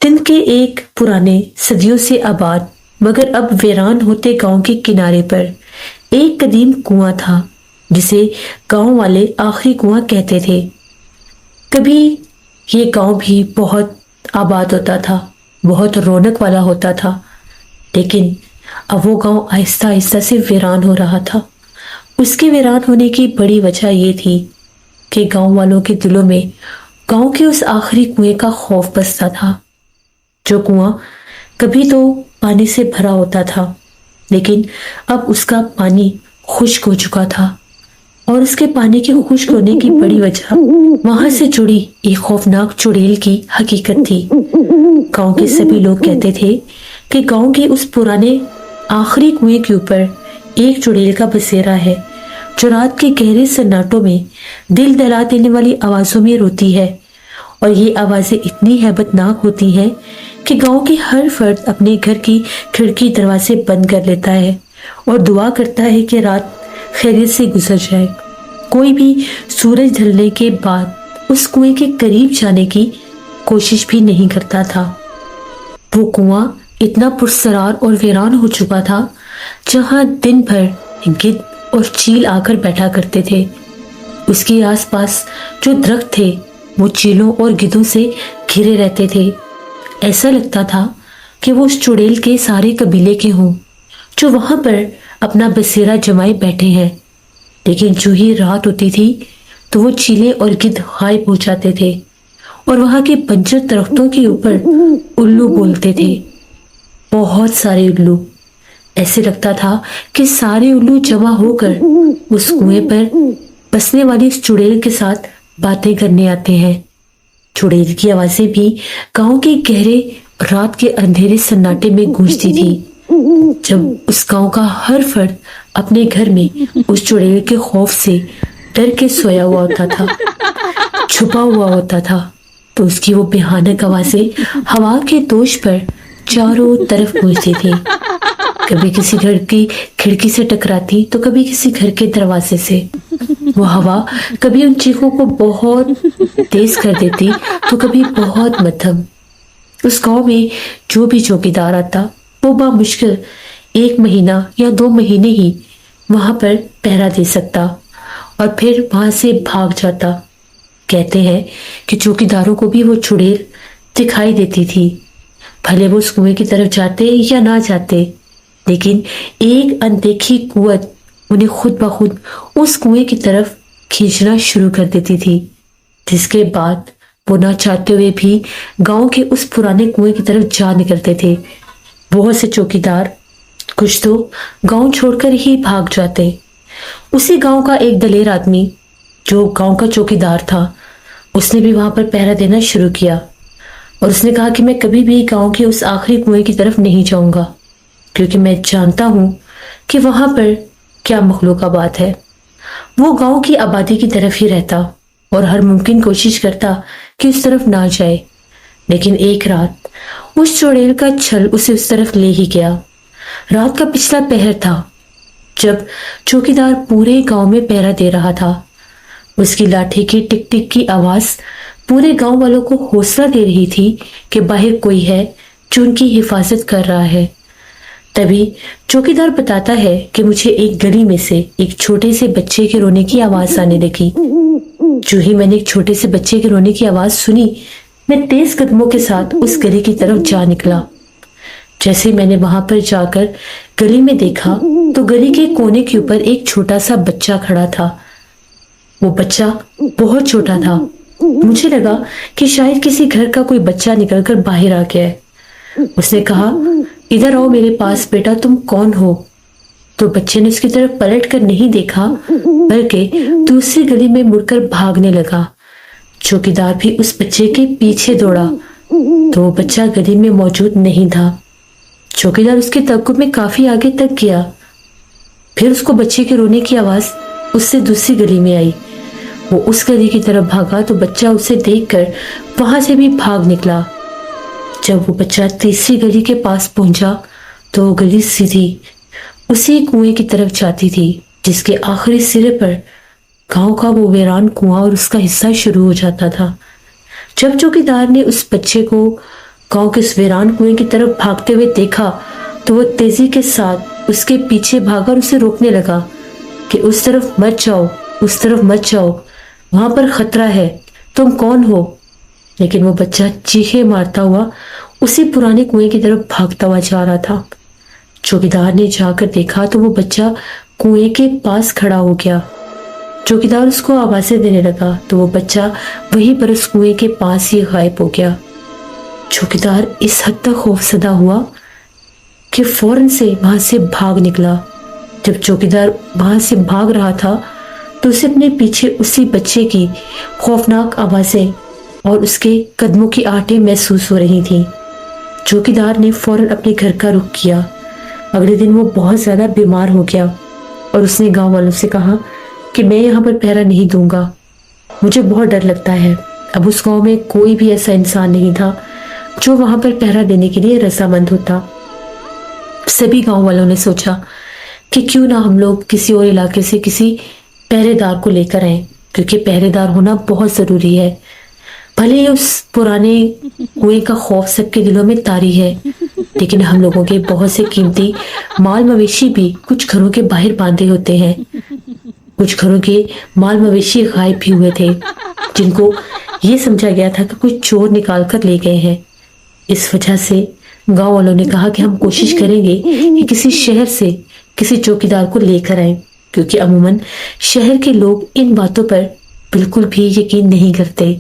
सिंध के एक पुराने सदियों से आबाद मगर अब वीरान होते गांव के किनारे पर एक कदीम कुआं था जिसे गांव वाले आखिरी कुआं कहते थे। कभी ये गांव भी बहुत आबाद होता था, बहुत रौनक वाला होता था, लेकिन अब वो गांव आहिस्ता आहिस्ता से वीरान हो रहा था। उसके वीरान होने की बड़ी वजह ये थी कि गांव वालों के दिलों में गांव के उस आखिरी कुएं का खौफ बसता था। जो कुआं कभी तो पानी से भरा होता था, लेकिन अब उसका पानी खुश्क हो चुका था और उसके पानी के खुश्क होने की बड़ी वजह वहां से जुड़ी एक खौफनाक चुड़ैल की हकीकत थी। गांव के सभी लोग कहते थे कि गांव के उस पुराने आखिरी कुएं के ऊपर एक चुड़ैल का बसेरा है जो रात के गहरे सन्नाटों में दिल दहला देने वाली आवाजों में रोती है। और ये आवाजें इतनी हैबतनाक होती हैं कि गांव के हर फर्द अपने घर की खिड़की दरवाजे बंद कर लेता है और दुआ करता है कि रात खैरियत से गुजर जाए। कोई भी सूरज ढलने के बाद उस कुएं के करीब जाने की कोशिश भी नहीं करता था। वो कुआं इतना पुरसरार और वीरान हो चुका था जहां दिन भर गिद्ध और चील आकर बैठा करते थे। उसके आसपास जो दरख्त थे वो चीलों और गिद्धों से घिरे रहते थे। ऐसा लगता था कि वो उस चुड़ैल के सारे कबीले के हों जो वहां पर अपना बसेरा जमाए बैठे हैं। लेकिन जो ही रात होती थी तो वो चीले और गिद्ध गायब हो जाते थे और वहां के बंजर दरख्तों के ऊपर उल्लू बोलते थे, बहुत सारे उल्लू। ऐसे लगता था कि सारे उल्लू जमा होकर उस कुएं पर बसने वाली इस चुड़ैल के साथ बातें करने आते हैं। चुड़ैल की आवाजें भी गांव के गहरे रात के अंधेरे सन्नाटे में गूंजती थी, जब उस गांव का हर फर्द अपने घर में उस चुड़ैल के खौफ से डर के सोया हुआ होता था, छुपा हुआ होता था। तो उसकी वो भयानक आवाजें हवा के दोष पर चारों तरफ गूंजती थी। कभी किसी घर की खिड़की से टकराती तो कभी किसी घर के दरवाजे से। वो हवा कभी उन चीखों को बहुत तेज कर देती तो कभी बहुत मध्यम। उस गांव में जो भी चौकीदार आता वो बामुश्किल 1 महीना या 2 महीने ही वहां पर पहरा दे सकता और फिर वहां से भाग जाता। कहते हैं कि चौकीदारों को भी वो चुड़ैल दिखाई देती थी, भले वो उस कुएं की तरफ जाते या ना जाते, लेकिन एक अनदेखी कुव्वत उन्हें खुद ब खुद उस कुएं की तरफ खींचना शुरू कर देती थी, जिसके बाद वो ना चाहते हुए भी गांव के उस पुराने कुएं की तरफ जा निकलते थे। बहुत से चौकीदार कुछ तो गांव छोड़कर ही भाग जाते। उसी गांव का एक दलेर आदमी जो गांव का चौकीदार था, उसने भी वहां पर पहरा देना शुरू किया और उसने कहा कि मैं कभी भी गांव के उस आखिरी कुएं की तरफ नहीं जाऊंगा, क्योंकि मैं जानता हूं कि वहां पर क्या मखलूकाबाद है। वो गांव की आबादी की तरफ ही रहता और हर मुमकिन कोशिश करता कि उस तरफ ना जाए। लेकिन एक रात उस चुड़ैल का छल उसे उस तरफ ले ही गया। रात का पिछला पहर था जब चौकीदार पूरे गांव में पहरा दे रहा था। उसकी लाठी की टिक टिक की आवाज पूरे गांव वालों को हौसला दे रही थी कि बाहर कोई है जो उनकी हिफाजत कर रहा है। तभी चौकीदार बताता है कि मुझे एक गली में से एक छोटे से बच्चे के रोने की आवाज आने लगी। जो ही मैंने एक छोटे से बच्चे के रोने की आवाज सुनी, मैं तेज कदमों के साथ उस गली की तरफ जा निकला। जैसे मैंने वहां पर जाकर गली में देखा तो गली के कोने के ऊपर एक छोटा सा बच्चा खड़ा था। वो बच्चा बहुत छोटा था। मुझे लगा कि शायद किसी घर का कोई बच्चा निकलकर बाहर आ गया है। उसने कहा, इधर आओ मेरे पास बेटा, तुम कौन हो? तो बच्चे ने उसकी तरफ पलट कर नहीं देखा, बल्कि दूसरी गली में मुड़कर भागने लगा। चौकीदार भी उस बच्चे के पीछे दौड़ा तो वो बच्चा गली में मौजूद नहीं था। चौकीदार उसके तअक्कुब में काफी आगे तक गया। फिर उसको बच्चे के रोने की आवाज उससे दूसरी गली में आई। वो उस गली की तरफ भागा तो बच्चा उसे देखकर वहां से भी भाग निकला। जब वो बच्चा तीसरी गली के पास पहुंचा तो वो गली सीधी उसी कुएं की तरफ जाती थी जिसके आखिरी सिरे पर गांव का वो वीरान कुआं और उसका हिस्सा शुरू हो जाता था। जब चौकीदार ने उस बच्चे को गांव के उस वीरान कुएं की तरफ भागते हुए देखा तो वो तेजी के साथ उसके पीछे भागा और उसे रोकने लगा कि उस तरफ मत जाओ, उस तरफ मत जाओ, वहां पर खतरा है, तुम कौन हो। लेकिन वो बच्चा चीखे मारता हुआ उसी पुराने कुएं की तरफ भागता हुआ जा रहा था। चौकीदार ने जाकर देखा तो वो बच्चा कुएं के पास खड़ा हो गया। चौकीदार उसको आवाजें देने लगा तो वो बच्चा वहीं पर उस कुएं के पास ही गायब हो गया। चौकीदार इस हद तक खौफजदा हुआ कि फौरन से वहां से भाग निकला। जब चौकीदार वहां से भाग रहा था तो उसे अपने पीछे उसी बच्चे की खौफनाक आवाजें और उसके कदमों की आहटें महसूस हो रही थी। चौकीदार ने फौरन अपने घर का रुख किया। अगले दिन वो बहुत ज्यादा बीमार हो गया और उसने गांव वालों से कहा कि मैं यहाँ पर पहरा नहीं दूंगा, मुझे बहुत डर लगता है। अब उस गांव में कोई भी ऐसा इंसान नहीं था जो वहां पर पहरा देने के लिए रजामंद होता। सभी गांव वालों ने सोचा कि क्यों ना हम लोग किसी और इलाके से किसी पहरेदार को लेकर आए, क्योंकि पहरेदार होना बहुत जरूरी है। भले ही उस पुराने कुएं का खौफ सबके दिलों में तारी है, लेकिन हम लोगों के बहुत से कीमती माल मवेशी भी कुछ घरों के बाहर बांधे होते हैं। कुछ घरों के माल मवेशी गायब भी हुए थे, जिनको ये समझा गया था कि कुछ चोर निकाल कर ले गए हैं। इस वजह से गांव वालों ने कहा कि हम कोशिश करेंगे कि किसी शहर से किसी चौकीदार को लेकर आए, क्योंकि अमूमन शहर के लोग इन बातों पर बिल्कुल भी यकीन नहीं करते।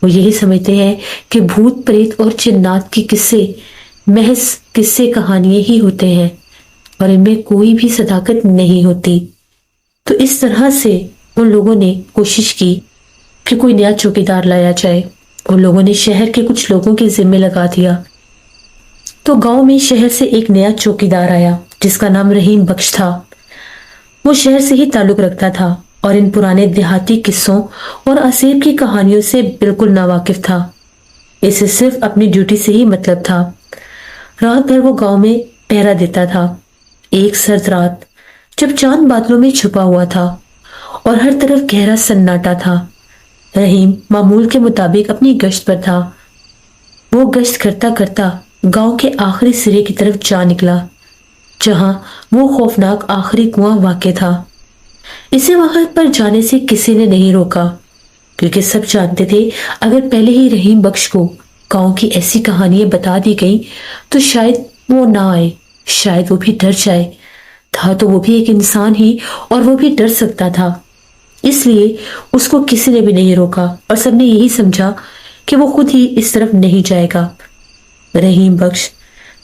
वो यही समझते हैं कि भूत प्रेत और जिन्नात के किस्से महज किस्से कहानियां ही होते हैं और इनमें कोई भी सदाकत नहीं होती। तो इस तरह से उन लोगों ने कोशिश की कि कोई नया चौकीदार लाया जाए। उन लोगों ने शहर के कुछ लोगों के जिम्मे लगा दिया। तो गांव में शहर से एक नया चौकीदार आया जिसका नाम रहीम बख्श था। वो शहर से ही ताल्लुक रखता था और इन पुराने देहाती किस्सों और असीब की कहानियों से बिल्कुल नावाकिफ था। इसे सिर्फ अपनी ड्यूटी से ही मतलब था। रात भर वो गांव में पहरा देता था। एक सर्द रात जब चांद बादलों में छुपा हुआ था और हर तरफ गहरा सन्नाटा था, रहीम मामूल के मुताबिक अपनी गश्त पर था। वो गश्त करता करता गांव के आखिरी सिरे की तरफ जा निकला, जहां वो खौफनाक आखिरी कुआं वाक़ था। इसे वहां पर जाने से किसी ने नहीं रोका, क्योंकि सब जानते थे अगर पहले ही रहीम बख्श को गांव की ऐसी कहानियां बता दी गई तो शायद वो ना आए, शायद वो भी डर जाए। था तो वो भी एक इंसान ही और वो भी डर सकता था। इसलिए उसको किसी ने भी नहीं रोका और सबने यही समझा कि वो खुद ही इस तरफ नहीं जाएगा। रहीम बख्श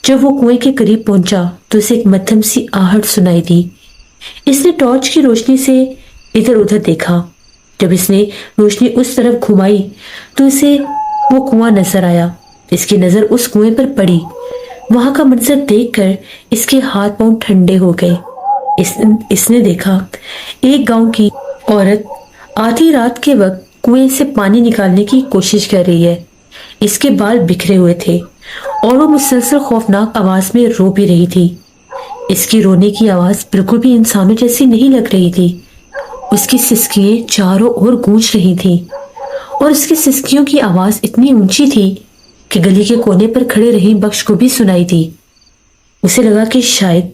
जब वो कुएं के करीब पहुंचा तो उसे एक मध्यम सी आहट सुनाई दी। इसने टॉर्च की रोशनी से इधर उधर देखा। जब इसने रोशनी उस तरफ घुमाई तो इसे वो कुआं नजर आया। इसकी नजर उस कुएं पर पड़ी। वहां का मंजर देखकर इसके हाथ पांव ठंडे हो गए। इसने देखा एक गांव की औरत आधी रात के वक्त कुएं से पानी निकालने की कोशिश कर रही है। इसके बाल बिखरे हुए थे और वो मुसलसल खौफनाक आवाज में रो भी रही थी। इसकी रोने की आवाज बिल्कुल भी इंसानों जैसी नहीं लग रही थी। उसकी सिसकियां चारों ओर गूंज रही थी और उसकी सिसकियों की आवाज इतनी ऊंची थी कि गली के कोने पर खड़े रहीम बख्श को भी सुनाई दी। उसे लगा कि शायद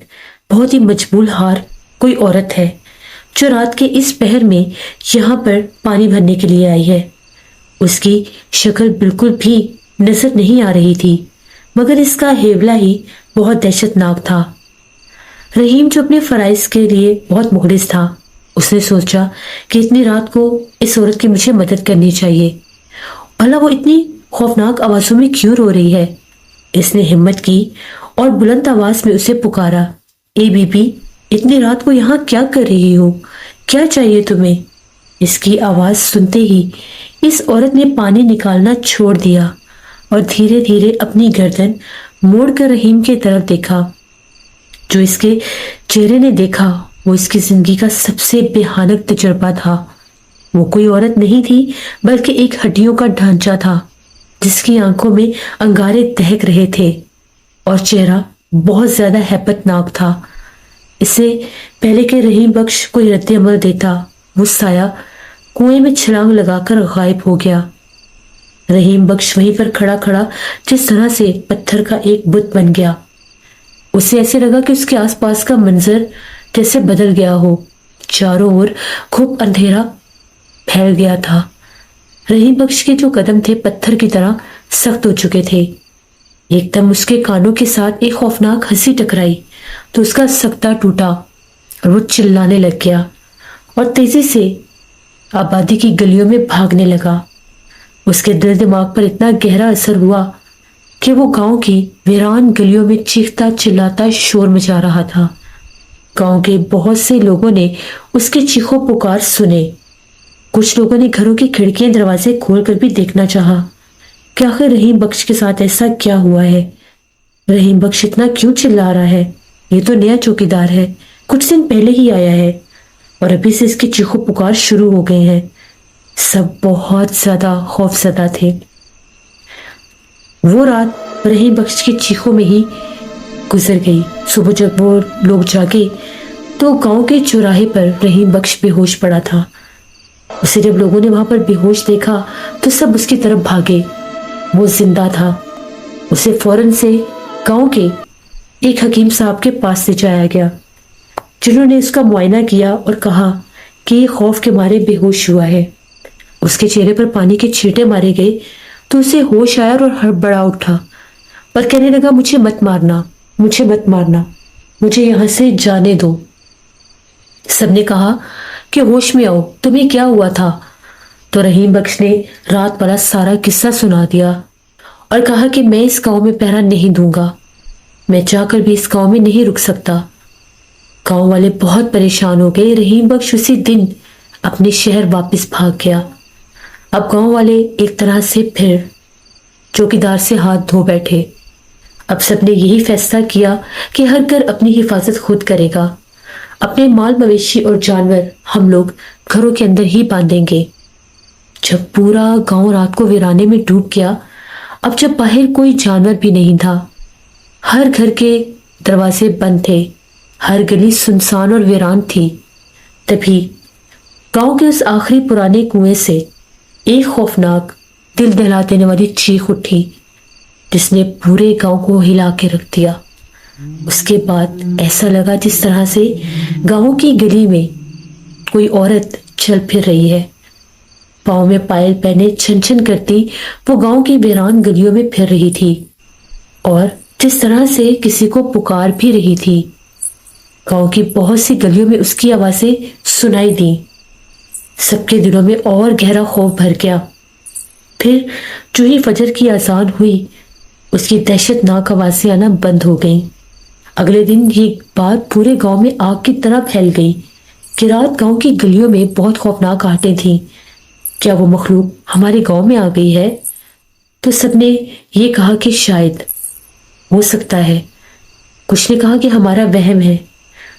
बहुत ही मजबूर हार कोई औरत है जो रात के इस पहर में यहाँ पर पानी भरने के लिए आई है। उसकी शक्ल बिल्कुल भी नजर नहीं आ रही थी, मगर इसका हेवला ही बहुत दहशतनाक था। रहीम जो अपने फराइज के लिए बहुत मुखलिस था, उसने सोचा कि इतनी रात को इस औरत की मुझे मदद करनी चाहिए। भला वो इतनी खौफनाक आवाजों में क्यों रो रही है। इसने हिम्मत की और बुलंद आवाज में उसे पुकारा, ए बीबी, इतनी रात को यहाँ क्या कर रही हो, क्या चाहिए तुम्हें। इसकी आवाज सुनते ही इस औरत ने पानी निकालना छोड़ दिया और धीरे धीरे अपनी गर्दन मोड़कर रहीम की तरफ देखा। जो इसके चेहरे ने देखा वो इसकी जिंदगी का सबसे भयानक तजुर्बा था। वो कोई औरत नहीं थी बल्कि एक हड्डियों का ढांचा था जिसकी आंखों में अंगारे दहक रहे थे और चेहरा बहुत ज्यादा हैबतनाक था। इससे पहले कि रहीम बख्श कोई रद्द अमल देता, وہ سایہ کنویں میں چھلانگ لگا کر غائب ہو گیا۔ رحیم بخش وہیں پر کھڑا کھڑا جس طرح سے پتھر کا ایک بت بن گیا۔ اسے ایسے لگا کہ اس کے آس پاس کا منظر جیسے بدل گیا ہو، چاروں اور خوب اندھیرا پھیل گیا تھا۔ رحیم بخش کے جو قدم تھے پتھر کی طرح سخت ہو چکے تھے۔ ایک دم اس کے کانوں کے ساتھ ایک خوفناک ہنسی ٹکرائی تو اس کا سکتہ ٹوٹا اور وہ چلانے لگ گیا اور تیزی سے آبادی کی گلیوں میں بھاگنے لگا۔ اس کے دل دماغ پر اتنا گہرا اثر ہوا کہ وہ گاؤں کی ویران گلیوں میں چیختا چلاتا شور مچا رہا تھا۔ گاؤں کے بہت سے لوگوں نے اس کے چیخو پکار سنے۔ کچھ لوگوں نے گھروں کی کھڑکیاں دروازے کھول کر بھی دیکھنا چاہا کہ آخر رحیم بخش کے ساتھ ایسا کیا ہوا ہے۔ رحیم بخش اتنا کیوں چلا رہا ہے؟ یہ تو نیا چوکیدار ہے، کچھ دن پہلے ہی آیا ہے اور ابھی سے اس کے چیخو پکار شروع ہو گئے ہیں۔ سب بہت زیادہ خوف زدہ تھے۔ وہ رات رحیم بخش کے چیخوں میں ہی گزر گئی۔ صبح جب وہ لوگ جاگے تو گاؤں کے چوراہے پر رحیم بخش بے ہوش پڑا تھا۔ اسے جب لوگوں نے وہاں پر بے ہوش دیکھا تو سب اس کی طرف بھاگے۔ وہ زندہ تھا۔ اسے فوراً سے گاؤں کے ایک حکیم صاحب کے پاس لے جایا گیا، جنہوں نے اس کا معائنہ کیا اور کہا کہ یہ خوف کے مارے بے ہوش ہوا ہے۔ اس کے چہرے پر پانی کے چھینٹے مارے گئے تو اسے ہوش آیا اور ہڑبڑا اٹھا اور کہنے لگا، مجھے مت مارنا، مجھے مت مارنا، مجھے یہاں سے جانے دو۔ سب نے کہا کہ ہوش میں آؤ، تمہیں کیا ہوا تھا؟ تو رحیم بخش نے رات والا سارا قصہ سنا دیا اور کہا کہ میں اس گاؤں میں پہرا نہیں دوں گا، میں جا کر بھی اس گاؤں میں نہیں رک سکتا۔ گاؤں والے بہت پریشان ہو گئے۔ رحیم بخش اسی دن اپنے شہر واپس بھاگ گیا۔ اب گاؤں والے ایک طرح سے پھر چوکیدار سے ہاتھ دھو بیٹھے۔ اب سب نے یہی فیصلہ کیا کہ ہر گھر اپنی حفاظت خود کرے گا۔ اپنے مال مویشی اور جانور ہم لوگ گھروں کے اندر ہی باندھیں گے۔ جب پورا گاؤں رات کو ویرانے میں ڈوب گیا، اب جب باہر کوئی جانور بھی نہیں تھا، ہر گھر کے دروازے بند تھے، ہر گلی سنسان اور ویران تھی، تبھی گاؤں کے اس آخری پرانے کنویں سے ایک خوفناک دل دہلا دینے والی چیخ اٹھی جس نے پورے گاؤں کو ہلا کے رکھ دیا۔ اس کے بعد ایسا لگا جس طرح سے گاؤں کی گلی میں کوئی عورت چل پھر رہی ہے، پاؤں میں پائل پہنے چھن چھن کرتی وہ گاؤں کی ویران گلیوں میں پھر رہی تھی اور جس طرح سے کسی کو پکار بھی رہی تھی۔ گاؤں کی بہت سی گلیوں میں اس کی آوازیں سنائی دیں۔ سب کے دلوں میں اور گہرا خوف بھر گیا۔ پھر جو ہی فجر کی اذان ہوئی، اس کی دہشت ناک آوازیں آنا بند ہو گئیں۔ اگلے دن یہ بات پورے گاؤں میں آگ کی طرح پھیل گئی کہ رات گاؤں کی گلیوں میں بہت خوفناک آہٹیں تھیں۔ کیا وہ مخلوق ہمارے گاؤں میں آ گئی ہے؟ تو سب نے یہ کہا کہ شاید ہو سکتا ہے۔ کچھ نے کہا کہ ہمارا وہم ہے،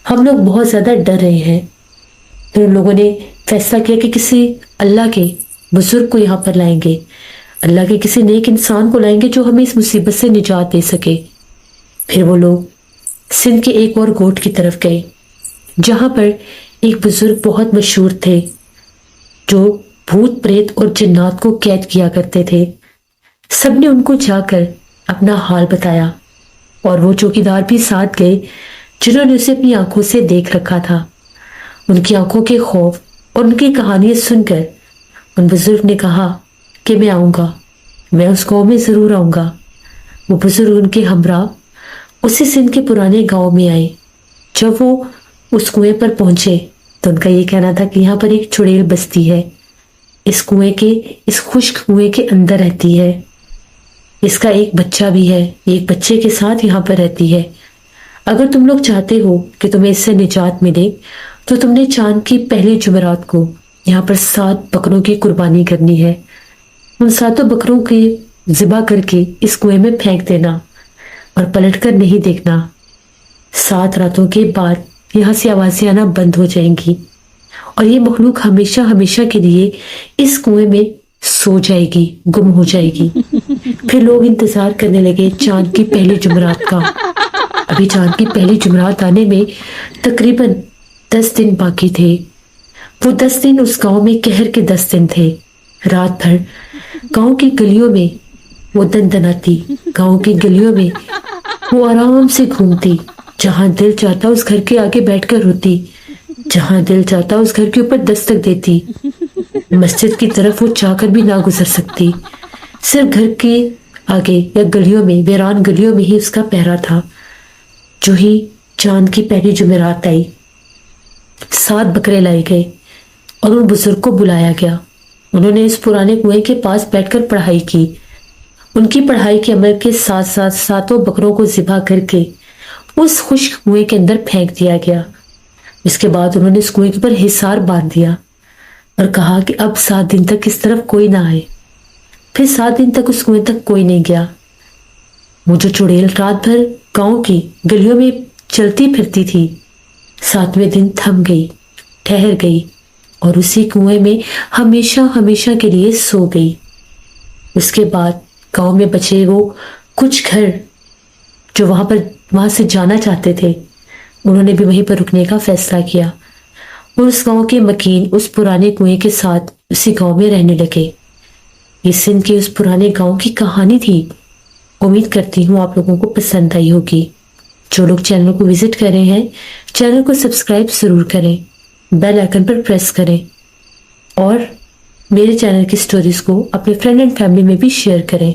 ہم لوگ بہت زیادہ ڈر رہے ہیں۔ پھر ان لوگوں نے فیصلہ کیا کہ کسی اللہ کے بزرگ کو یہاں پر لائیں گے، اللہ کے کسی نیک انسان کو لائیں گے جو ہمیں اس مصیبت سے نجات دے سکے۔ پھر وہ لوگ سندھ کے ایک اور گوٹ کی طرف گئے، جہاں پر ایک بزرگ بہت مشہور تھے جو بھوت پریت اور جنات کو قید کیا کرتے تھے۔ سب نے ان کو جا کر اپنا حال بتایا اور وہ چوکیدار بھی ساتھ گئے جنہوں نے اسے اپنی آنکھوں سے دیکھ رکھا تھا۔ ان کی آنکھوں کے خوف اور ان کی کہانیاں سن کر ان بزرگ نے کہا کہ میں آؤں گا، میں اس گاؤں میں ضرور آؤں گا۔ وہ بزرگ ان کے ہمراہ اسی سندھ کے پرانے گاؤں میں آئے۔ جب وہ اس کنویں پر پہنچے تو ان کا یہ کہنا تھا کہ یہاں پر ایک چڑیل بستی ہے، اس خشک کنویں کے اندر رہتی ہے، اس کا ایک بچہ بھی ہے، ایک بچے کے ساتھ یہاں پر رہتی ہے۔ اگر تم لوگ چاہتے ہو کہ تمہیں اس سے نجات ملے تو تم نے چاند کی پہلی جمعرات کو یہاں پر 7 بکروں کی قربانی کرنی ہے۔ ان 7 بکروں کے ذبح کر کے اس کنویں میں پھینک دینا اور پلٹ کر نہیں دیکھنا۔ 7 راتوں کے بعد یہاں سے آوازیں آنا بند ہو جائیں گی اور یہ مخلوق ہمیشہ ہمیشہ کے لیے اس کنویں میں سو جائے گی، گم ہو جائے گی۔ پھر لوگ انتظار کرنے لگے چاند کی پہلی جمعرات کا۔ ابھی چاند کی پہلی جمعرات آنے میں تقریباً 10 دن باقی تھے۔ وہ 10 दिन उस गांव में कहर के 10 दिन थे। रात भर गांव की गलियों में वो दनदनाती, गांव की गलियों में वो आराम से घूमती, जहां दिल चाहता उस घर के आगे बैठकर रोती, जहां दिल चाहता उस घर के ऊपर दस्तक देती। मस्जिद की तरफ वो चाहकर भी ना गुजर सकती, सिर्फ घर के आगे या गलियों में, वीरान गलियों में ही उसका पहरा था। जो ही चांद की पहली जुमेरात आई, 7 बकरे लाए गए और उन बुजुर्ग को बुलाया गया। उन्होंने इस पुराने कुएं के पास बैठकर पढ़ाई की। उनकी पढ़ाई के अमल के साथ साथ 7 बकरों को ज़िबा करके उस खुश्क कुएं के अंदर फेंक दिया गया। इसके बाद उन्होंने इस कुएं के ऊपर हिसार बांध दिया और कहा कि अब 7 दिन तक इस तरफ कोई ना आए। फिर 7 दिन तक उस कुएं तक कोई नहीं गया। वो जो चुड़ैल रात भर गांव की गलियों में चलती फिरती थी, 7वें दिन थम गई, ठहर गई और उसी कुएं में हमेशा हमेशा के लिए सो गई। उसके बाद गांव में बचे वो कुछ घर जो वहां से जाना चाहते थे, उन्होंने भी वहीं पर रुकने का फैसला किया और उस गांव के मकीन उस पुराने कुएं के साथ उसी गांव में रहने लगे। ये सिंध के उस पुराने गांव की कहानी थी। उम्मीद करती हूँ आप लोगों को पसंद आई होगी। जो लोग चैनल को विजिट कर रहे हैं, चैनल को सब्सक्राइब जरूर करें, बेल आइकन पर प्रेस करें और मेरे चैनल की स्टोरीज को अपने फ्रेंड एंड फैमिली में भी शेयर करें।